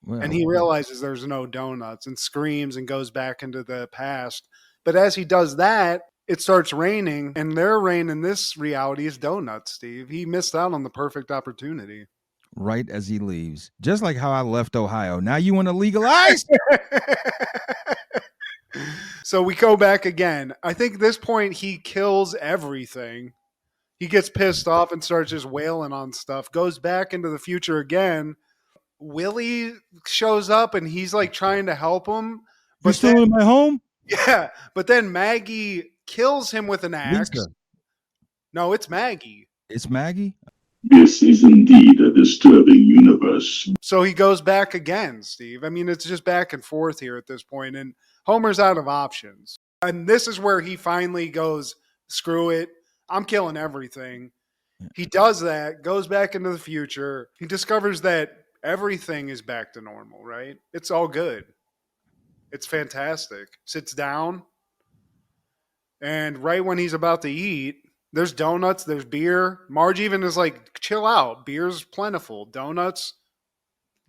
Well, and he realizes there's no donuts and screams and goes back into the past. But as he does that, it starts raining, and their rain in this reality is donuts, Steve. He missed out on the perfect opportunity. Right as he leaves. Just like how I left Ohio. Now you want to legalize? So we go back again. I think at this point he kills everything. He gets pissed off and starts just wailing on stuff. Goes back into the future again. Willie shows up and he's like trying to help him. But you're still in my home? Yeah. But then Maggie kills him with an axe. Lisa. No, it's Maggie. It's Maggie? This is indeed a disturbing universe. So he goes back again, Steve. I mean, it's just back and forth here at this point, and Homer's out of options. And this is where he finally goes, screw it. I'm killing everything. He does that, goes back into the future. He discovers that everything is back to normal, right? It's all good. It's fantastic. Sits down, and right when he's about to eat, there's donuts, there's beer. Marge even is like, chill out. Beer's plentiful. Donuts,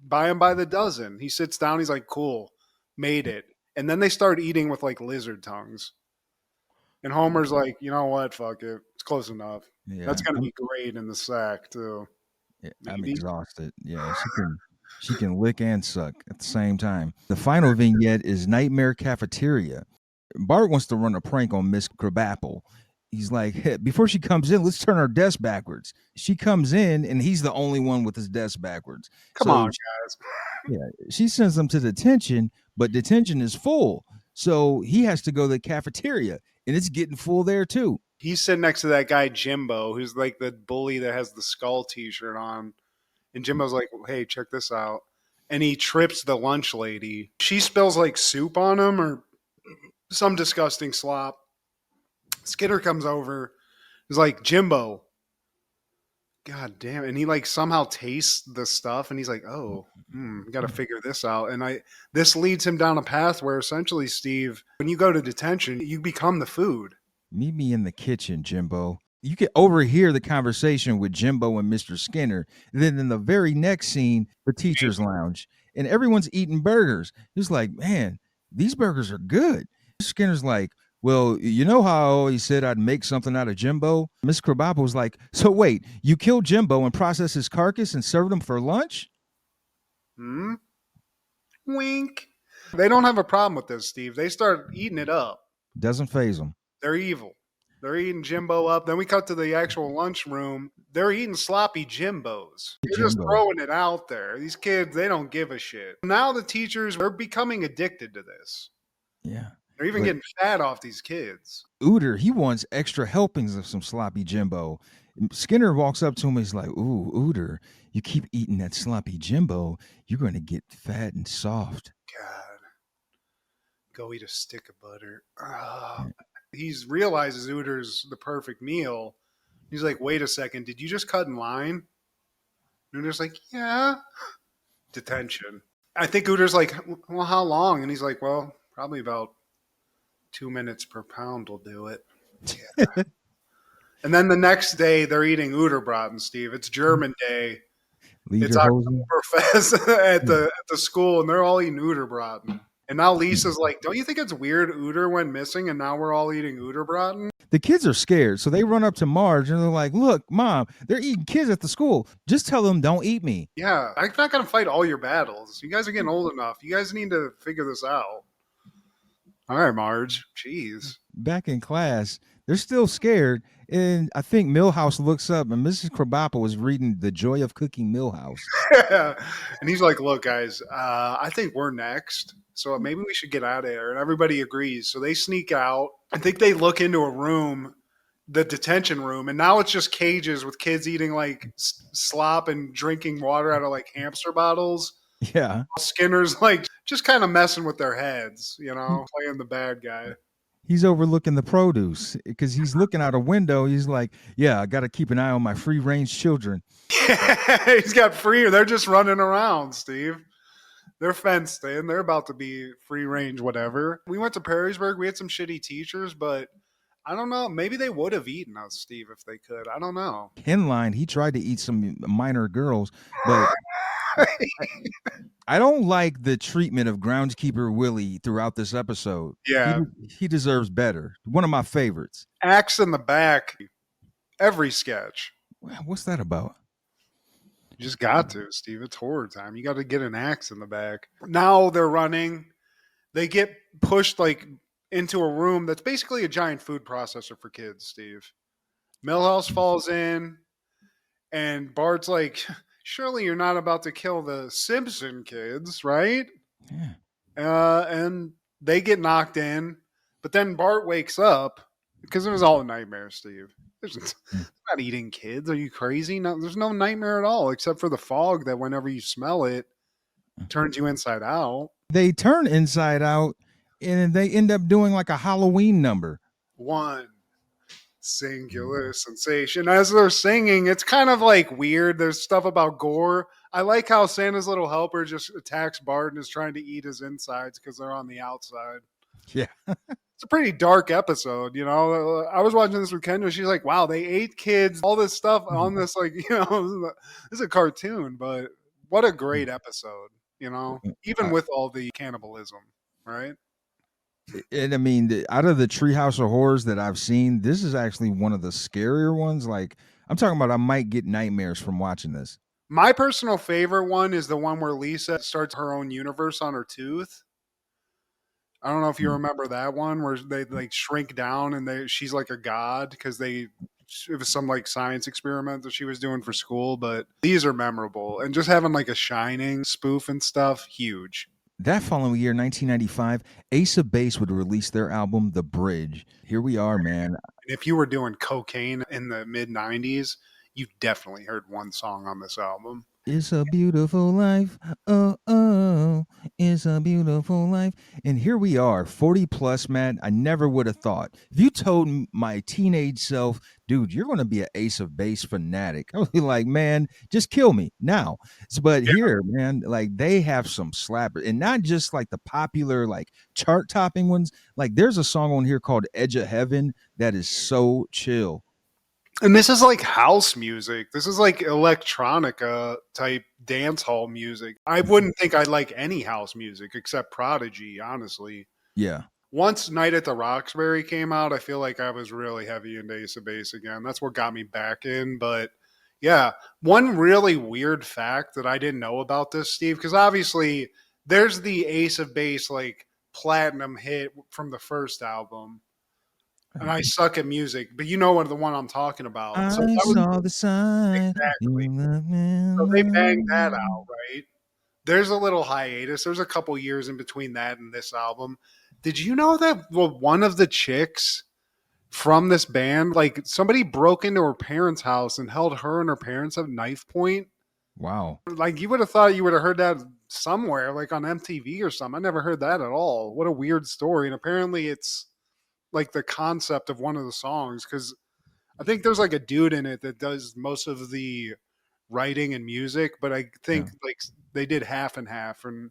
buy them by the dozen. He sits down, he's like, cool, made it. And then they start eating with like lizard tongues. And Homer's like, you know what? Fuck it. It's close enough. Yeah. That's going to be great in the sack, too. Yeah, I'm exhausted. Yeah, she can lick and suck at the same time. The final vignette is Nightmare Cafeteria. Bart wants to run a prank on Miss Krabappel. He's like, hey, before she comes in, let's turn our desk backwards. She comes in, and he's the only one with his desk backwards. Come on, guys. Yeah, she sends him to detention, but detention is full. So he has to go to the cafeteria, and it's getting full there, too. He's sitting next to that guy, Jimbo, who's like the bully that has the skull t-shirt on. And Jimbo's like, hey, check this out. And he trips the lunch lady. She spills like soup on him or some disgusting slop. Skinner comes over. He's like, Jimbo. God damn. And he like somehow tastes the stuff. And he's like, oh, got to figure this out. And this leads him down a path where essentially, Steve, when you go to detention, you become the food. Meet me in the kitchen, Jimbo. You can overhear the conversation with Jimbo and Mr. Skinner. Then in the very next scene, the teacher's lounge, and everyone's eating burgers. He's like, man, these burgers are good. Skinner's like, well, you know how I always said I'd make something out of Jimbo? Miss Krabappel was like, so wait, you killed Jimbo and processed his carcass and served him for lunch? Wink. They don't have a problem with this, Steve. They start eating it up. Doesn't faze them. They're evil. They're eating Jimbo up. Then we cut to the actual lunchroom. They're eating sloppy Jimbos. They're just throwing it out there. These kids, they don't give a shit. Now the teachers are becoming addicted to this. Yeah. They're even getting fat off these kids. Ooter, he wants extra helpings of some sloppy Jimbo. Skinner walks up to him. He's like, ooh, Ooter, you keep eating that sloppy Jimbo, you're going to get fat and soft. God. Go eat a stick of butter. He realizes Ooter's the perfect meal. He's like, wait a second, did you just cut in line? And Ooter's like, yeah. Detention. I think Ooter's like, well, how long? And he's like, well, probably about 2 minutes per pound will do it. Yeah. And then the next day, they're eating Uterbraten, Steve. It's German day. It's Oktoberfest at the school, and they're all eating Uterbraten. And now Lisa's like, don't you think it's weird Uter went missing and now we're all eating Uterbraten? The kids are scared, so they run up to Marge and they're like, look, Mom, they're eating kids at the school. Just tell them don't eat me. Yeah, I'm not going to fight all your battles. You guys are getting old enough. You guys need to figure this out. All right, Marge. Jeez. Back in class, they're still scared. And I think Milhouse looks up and Mrs. Krabappel was reading The Joy of Cooking Milhouse. And he's like, look, guys, I think we're next. So maybe we should get out of here. And everybody agrees. So they sneak out. I think they look into a room, the detention room. And now it's just cages with kids eating like slop and drinking water out of like hamster bottles. Yeah. Skinner's like just kind of messing with their heads, you know, playing the bad guy. He's overlooking the produce because he's looking out a window. He's like, yeah, I got to keep an eye on my free range children. He's got free. They're just running around, Steve. They're fenced in. They're about to be free range, whatever. We went to Perrysburg. We had some shitty teachers, but I don't know. Maybe they would have eaten us, Steve, if they could. I don't know. Henline, he tried to eat some minor girls, but I don't like the treatment of groundskeeper Willie throughout this episode. Yeah. He deserves better. One of my favorites. Axe in the back. Every sketch. What's that about? You just got to, Steve. It's horror time. You got to get an axe in the back. Now they're running. They get pushed like into a room that's basically a giant food processor for kids, Steve. Milhouse falls in, and Bart's like, surely you're not about to kill the Simpson kids, right? Yeah. And they get knocked in, but then Bart wakes up because it was all a nightmare, Steve. There's not eating kids. Are you crazy? No, there's no nightmare at all, except for the fog that whenever you smell it, turns you inside out. They turn inside out, and they end up doing like a Halloween number. 1, Singular sensation. As they're singing, it's kind of like weird. There's stuff about gore. I like how Santa's little helper just attacks Bart and is trying to eat his insides because they're on the outside. Yeah. It's a pretty dark episode, you know. I was watching this with Kendra. She's like, wow, they ate kids, all this stuff on this, like, you know, this is a cartoon, but what a great episode, you know, even with all the cannibalism, right? And I mean, out of the Treehouse of Horrors that I've seen, this is actually one of the scarier ones. Like, I'm talking about, I might get nightmares from watching this. My personal favorite one is the one where Lisa starts her own universe on her tooth. I don't know if you remember that one where they like shrink down and she's like a god because it was some like science experiment that she was doing for school. But these are memorable, and just having like a Shining spoof and stuff, huge. That following year, 1995, Ace of Base would release their album, The Bridge. Here we are, man. If you were doing cocaine in the mid-90s, you definitely heard one song on this album. It's a beautiful life. Oh, oh, it's a beautiful life. And here we are, 40 plus, man. I never would have thought. If you told my teenage self, dude, you're going to be an Ace of Base fanatic, I would be like, man, just kill me now. But here, man, like they have some slapper, and not just like the popular, like chart topping ones. Like there's a song on here called Edge of Heaven that is so chill. And this is like house music. This is like electronica type dance hall music. I wouldn't think I like any house music except Prodigy, honestly. Yeah. Once Night at the Roxbury came out, I feel like I was really heavy into Ace of Base again. That's what got me back in. But yeah, one really weird fact that I didn't know about this, Steve, because obviously there's the Ace of Base like platinum hit from the first album. And I suck at music, but you know what the one I'm talking about. I saw the sign. Exactly. So they banged that out, right? There's a little hiatus. There's a couple years in between that and this album. Did you know that one of the chicks from this band, like somebody broke into her parents' house and held her and her parents at knife point? Wow. Like you would have thought you would have heard that somewhere, like on MTV or something. I never heard that at all. What a weird story. And apparently it's like the concept of one of the songs, because I think there's like a dude in it that does most of the writing and music, but I think like they did half and half, and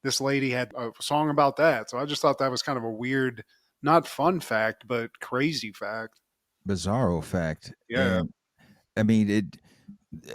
this lady had a song about that. So I just thought that was kind of a weird, not fun fact, but crazy fact. Bizarro fact. Yeah. And, I mean, it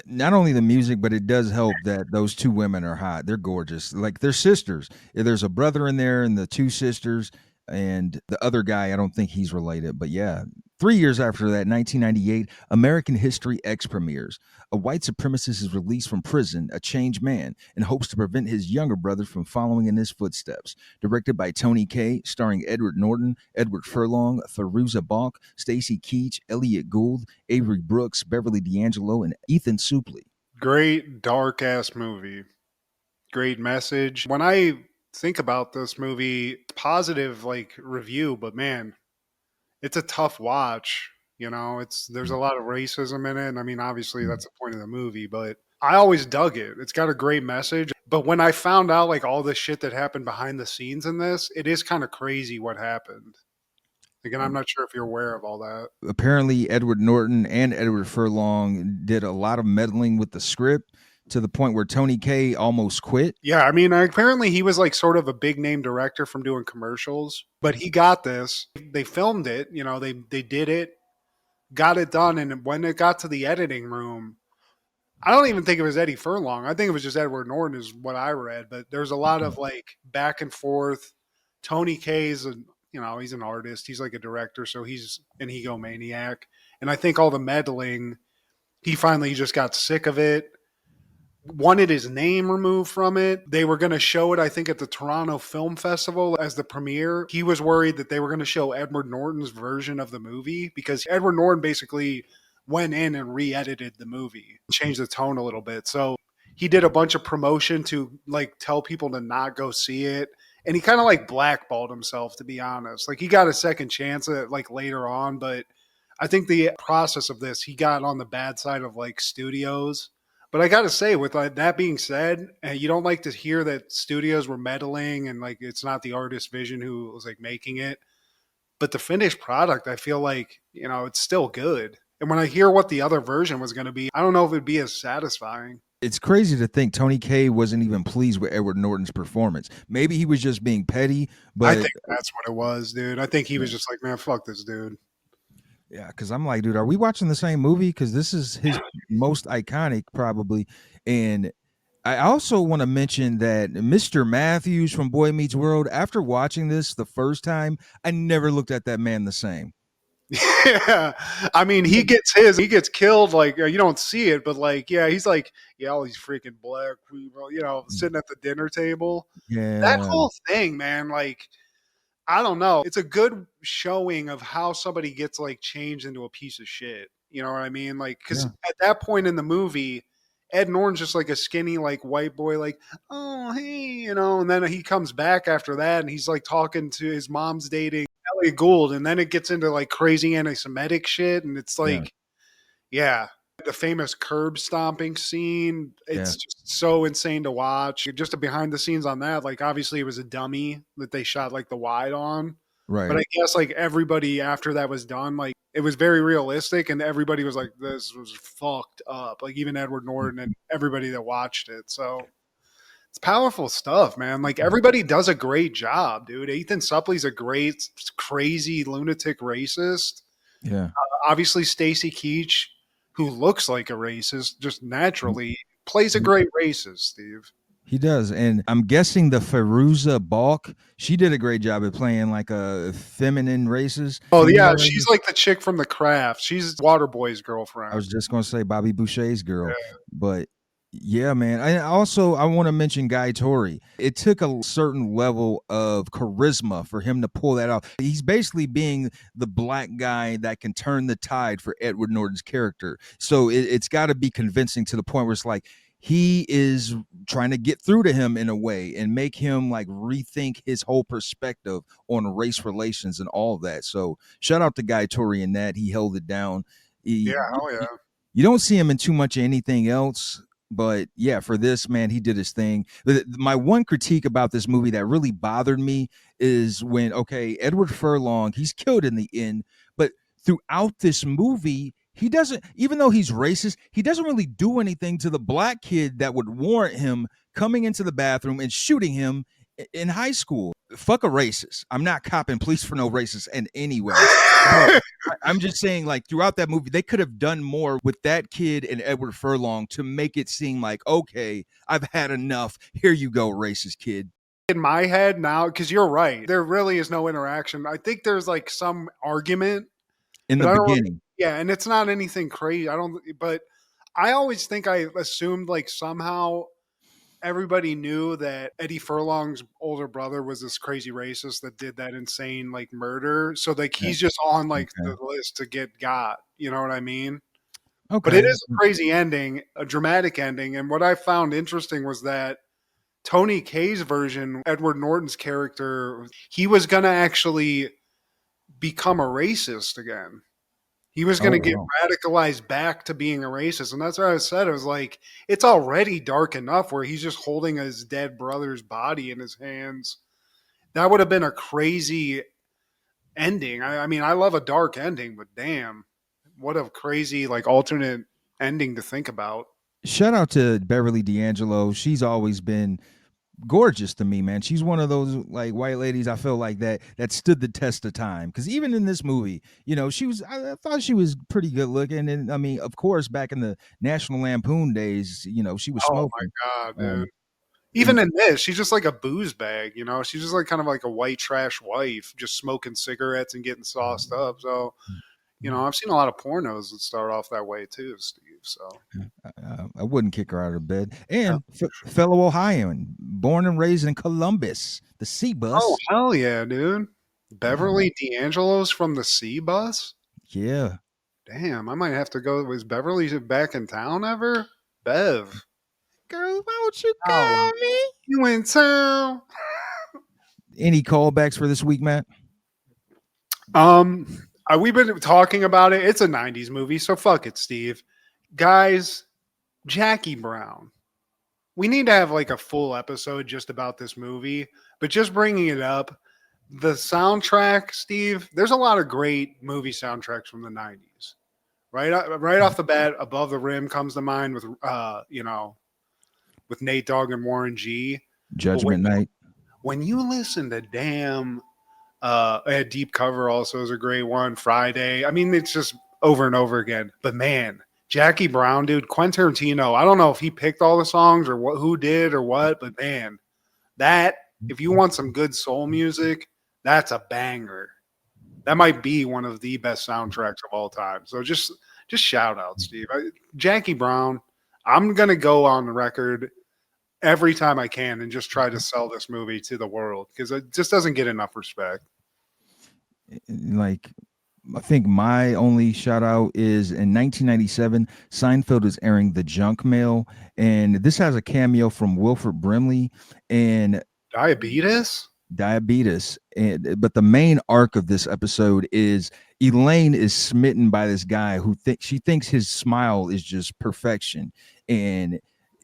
not only the music, but it does help that those two women are hot. They're gorgeous. Like they're sisters. There's a brother in there and the two sisters. And the other guy, I don't think he's related, but yeah. 3 years after that, 1998, American History X premieres. A white supremacist is released from prison, a changed man, in hopes to prevent his younger brother from following in his footsteps. Directed by Tony Kaye, starring Edward Norton, Edward Furlong, Fairuza Balk, Stacy Keach, Elliot Gould, Avery Brooks, Beverly D'Angelo, and Ethan Suplee. Great dark-ass movie. Great message. When I think about this movie, positive like review, but man, it's a tough watch. You know, there's a lot of racism in it. And I mean, obviously that's the point of the movie, but I always dug it. It's got a great message. But when I found out like all the shit that happened behind the scenes in this, it is kind of crazy what happened. Again, I'm not sure if you're aware of all that. Apparently Edward Norton and Edward Furlong did a lot of meddling with the script, to the point where Tony Kaye almost quit. Yeah, I mean, apparently he was like sort of a big name director from doing commercials, but he got this. They filmed it, you know, they did it, got it done, and when it got to the editing room, I don't even think it was Eddie Furlong. I think it was just Edward Norton is what I read, but there's a lot of like back and forth. Tony Kaye's, you know, he's an artist. He's like a director, so he's an egomaniac. And I think all the meddling, he finally just got sick of it. Wanted his name removed from it. They were going to show it, I think, at the Toronto Film Festival as the premiere. He was worried that they were going to show Edward Norton's version of the movie because Edward Norton basically went in and re-edited the movie, changed the tone a little bit. So he did a bunch of promotion to like tell people to not go see it. And he kind of like blackballed himself, to be honest. Like he got a second chance at like later on, but I think the process of this, he got on the bad side of like studios. But I got to say, with that being said, you don't like to hear that studios were meddling and like it's not the artist's vision who was like making it. but the finished product, I feel like, it's still good. And when I hear what the other version was going to be, I don't know if it'd be as satisfying. It's crazy to think Tony Kaye wasn't even pleased with Edward Norton's performance. Maybe he was just being petty, but I think that's what it was, dude. I think he was just like, man, fuck this dude. Yeah, because I'm like, dude, are we watching the same movie? Because this is his most iconic, probably. And I also want to mention that Mr. Matthews from Boy Meets World, after watching this the first time, I never looked at that man the same. Yeah, I mean, he gets killed, like, you don't see it, but like, yeah, he's like, yeah, all these freaking black people, sitting at the dinner table. Yeah, that whole thing, man, like, I don't know, it's a good showing of how somebody gets like changed into a piece of shit, you know what I mean? Like, because at that point in the movie, Ed Norton's just like a skinny like white boy, like, oh hey, and then he comes back after that and he's like talking to his mom's dating Elliot Gould, and then it gets into like crazy anti-Semitic shit, and it's like, yeah, the famous curb stomping scene. It's just so insane to watch. Just a behind the scenes on that, like obviously it was a dummy that they shot like the wide on, right? But I guess like everybody after that was done, like it was very realistic, and everybody was like, this was fucked up. Like even Edward Norton and everybody that watched it. So it's powerful stuff, man. Like everybody does a great job, dude. Ethan Suplee's a great, crazy, lunatic racist. Yeah. Obviously, Stacy Keach, who looks like a racist, just naturally plays a great racist, Steve. He does. And I'm guessing the Fairuza Balk, she did a great job at playing like a feminine racist. Oh, yeah. She's like the chick from The Craft. She's Waterboy's girlfriend. I was just going to say Bobby Boucher's girl. Yeah. But yeah, man. I want to mention Guy Torry. It took a certain level of charisma for him to pull that off. He's basically being the black guy that can turn the tide for Edward Norton's character. So it's got to be convincing to the point where it's like he is trying to get through to him in a way and make him like rethink his whole perspective on race relations and all of that. So shout out to Guy Torry in that. He held it down. You don't see him in too much of anything else. But yeah, for this, man, he did his thing. My one critique about this movie that really bothered me is when, Edward Furlong, he's killed in the end, but throughout this movie, he doesn't, even though he's racist, he doesn't really do anything to the black kid that would warrant him coming into the bathroom and shooting him in high school. Fuck a racist. I'm not copping police for no racist in any way. I'm just saying, like, throughout that movie, they could have done more with that kid and Edward Furlong to make it seem like, okay, I've had enough. Here you go, racist kid. In my head now, because you're right, there really is no interaction. I think there's like some argument in the beginning. Yeah, and it's not anything crazy. But I always think I assumed like somehow everybody knew that Eddie Furlong's older brother was this crazy racist that did that insane like murder. So like he's just on like the list to get got. You know what I mean? Okay. But it is a crazy ending, a dramatic ending. And what I found interesting was that Tony Kaye's version, Edward Norton's character, he was going to actually become a racist again. He was going to get radicalized back to being a racist. And that's what I said. It was like, it's already dark enough where he's just holding his dead brother's body in his hands. That would have been a crazy ending. I mean, I love a dark ending, but damn, what a crazy, like, alternate ending to think about. Shout out to Beverly D'Angelo. She's always been gorgeous to me, man. She's one of those like white ladies I feel like that stood the test of time, because even in this movie, I thought she was pretty good looking. And I mean, of course, back in the National Lampoon days, she was smoking. Oh my god, dude. Even in this, she's just like a booze bag, she's just like kind of like a white trash wife, just smoking cigarettes and getting sauced up. So I've seen a lot of pornos that start off that way too, Steve. So I wouldn't kick her out of bed. And fellow Ohioan, born and raised in Columbus, the C Bus. Oh hell yeah, dude! Beverly D'Angelo's from the C Bus. Yeah. Damn, I might have to go. Was Beverly back in town ever? Bev, girl, why don't you call me? You in town? Any callbacks for this week, Matt? We've been talking about it. It's a 90s movie, so fuck it, Steve. Guys, Jackie Brown. We need to have like a full episode just about this movie, but just bringing it up, the soundtrack, Steve, there's a lot of great movie soundtracks from the 90s. Right off the bat, Above the Rim comes to mind with with Nate Dogg and Warren G. Judgment Night. When you listen to Deep Cover also is a great one. Friday. I mean, it's just over and over again. But man, Jackie Brown, dude, Quentin Tarantino, I don't know if he picked all the songs or who did or what, but man, that, if you want some good soul music, that's a banger. That might be one of the best soundtracks of all time. So just shout out, Steve. Jackie Brown, I'm going to go on the record every time I can and just try to sell this movie to the world because it just doesn't get enough respect. Like, I think my only shout out is in 1997, Seinfeld is airing The Junk Mail, and this has a cameo from Wilford Brimley and Diabetes. But the main arc of this episode is Elaine is smitten by this guy who she thinks his smile is just perfection, and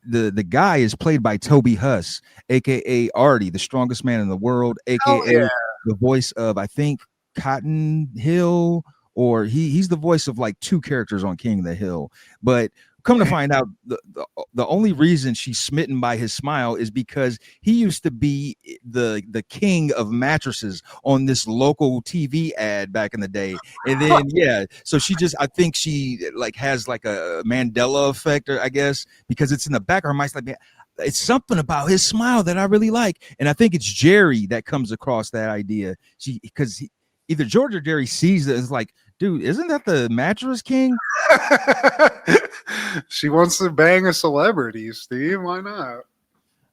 the guy is played by Toby Huss, aka Artie, the strongest man in the world, aka the voice of, I think, Cotton Hill, or he's the voice of like two characters on King of the Hill. But come to find out, the only reason she's smitten by his smile is because he used to be the king of mattresses on this local TV ad back in the day. And then so she just, I think she like has like a Mandela effect, or I guess, because it's in the back of her mind, like, it's something about his smile that I really like. And I think it's Jerry that comes across that idea. Because either George or Jerry sees it, it's like, dude, isn't that the mattress king? She wants to bang a celebrity, Steve. Why not?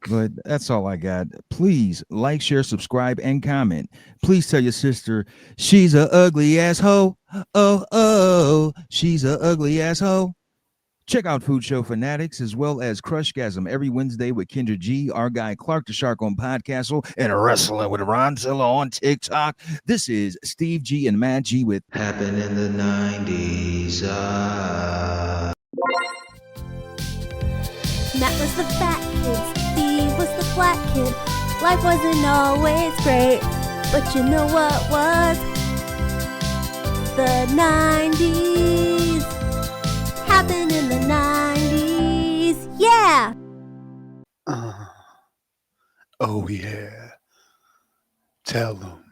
But that's all I got. Please like, share, subscribe, and comment. Please tell your sister she's a ugly asshole. Oh, she's a ugly asshole. Check out Food Show Fanatics as well as Crushgasm every Wednesday with Kendra G, our guy Clark the Shark on Podcastle, and Wrestling with Ronzilla on TikTok. This is Steve G and Matt G with Happened in the 90s. Matt was the fat kid, Steve was the flat kid. Life wasn't always great, but you know what was? The 90s. Happened in the 90s. Yeah! Oh, yeah. Tell them.